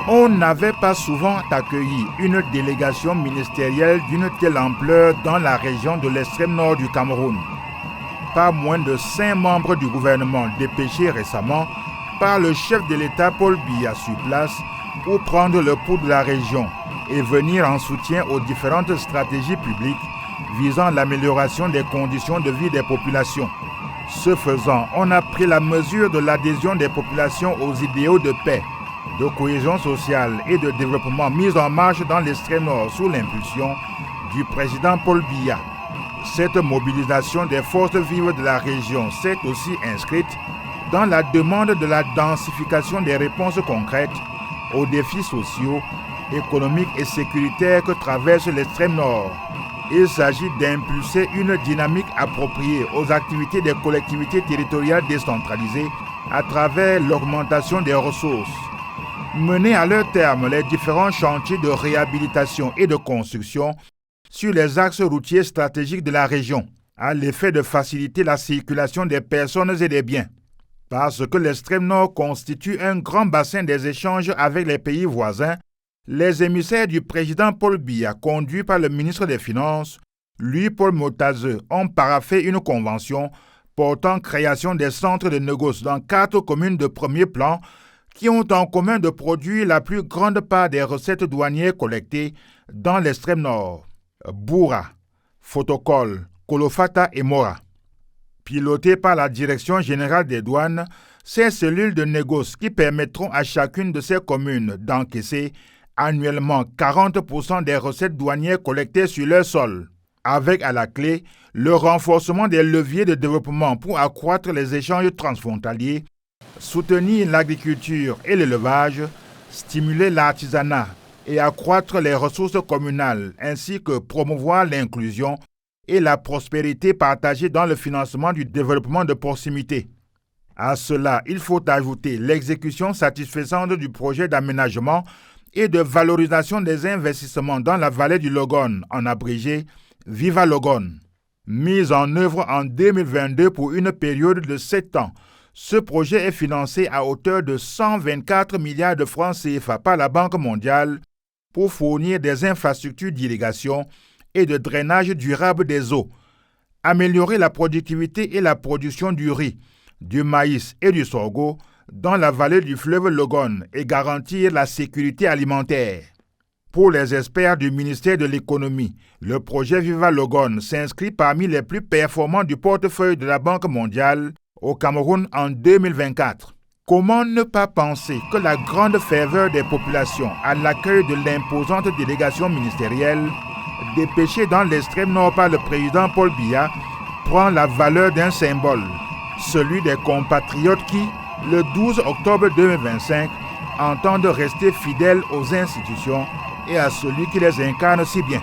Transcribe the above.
On n'avait pas souvent accueilli une délégation ministérielle d'une telle ampleur dans la région de l'extrême nord du Cameroun. Pas moins de 5 membres du gouvernement dépêchés récemment par le chef de l'État Paul Biya sur place pour prendre le pouls de la région et venir en soutien aux différentes stratégies publiques visant l'amélioration des conditions de vie des populations. Ce faisant, on a pris la mesure de l'adhésion des populations aux idéaux de paix, de cohésion sociale et de développement mis en marche dans l'extrême nord sous l'impulsion du président Paul Biya. Cette mobilisation des forces vives de la région s'est aussi inscrite dans la demande de la densification des réponses concrètes aux défis sociaux, économiques et sécuritaires que traverse l'extrême nord. Il s'agit d'impulser une dynamique appropriée aux activités des collectivités territoriales décentralisées à travers l'augmentation des ressources. Mener à leur terme les différents chantiers de réhabilitation et de construction sur les axes routiers stratégiques de la région, à l'effet de faciliter la circulation des personnes et des biens. Parce que l'extrême nord constitue un grand bassin des échanges avec les pays voisins, les émissaires du président Paul Biya, conduits par le ministre des Finances, lui Paul Motazeux, ont paraphé une convention portant création des centres de négoce dans 4 communes de premier plan qui ont en commun de produire la plus grande part des recettes douanières collectées dans l'extrême nord. Boura, Fotokol, Kolofata et Mora. Pilotées par la Direction générale des douanes, ces cellules de négoce qui permettront à chacune de ces communes d'encaisser annuellement 40% des recettes douanières collectées sur leur sol, avec à la clé le renforcement des leviers de développement pour accroître les échanges transfrontaliers, soutenir l'agriculture et l'élevage, stimuler l'artisanat et accroître les ressources communales, ainsi que promouvoir l'inclusion et la prospérité partagée dans le financement du développement de proximité. À cela, il faut ajouter l'exécution satisfaisante du projet d'aménagement et de valorisation des investissements dans la vallée du Logone, en abrégé Viva Logone. Mise en œuvre en 2022 pour une période de 7 ans, ce projet est financé à hauteur de 124 milliards de francs CFA par la Banque mondiale pour fournir des infrastructures d'irrigation et de drainage durable des eaux, améliorer la productivité et la production du riz, du maïs et du sorgho dans la vallée du fleuve Logone et garantir la sécurité alimentaire. Pour les experts du ministère de l'Économie, le projet Viva Logone s'inscrit parmi les plus performants du portefeuille de la Banque mondiale au Cameroun en 2024. Comment ne pas penser que la grande ferveur des populations à l'accueil de l'imposante délégation ministérielle dépêchée dans l'extrême nord par le président Paul Biya prend la valeur d'un symbole, celui des compatriotes qui, le 12 octobre 2025, entendent rester fidèles aux institutions et à celui qui les incarne si bien.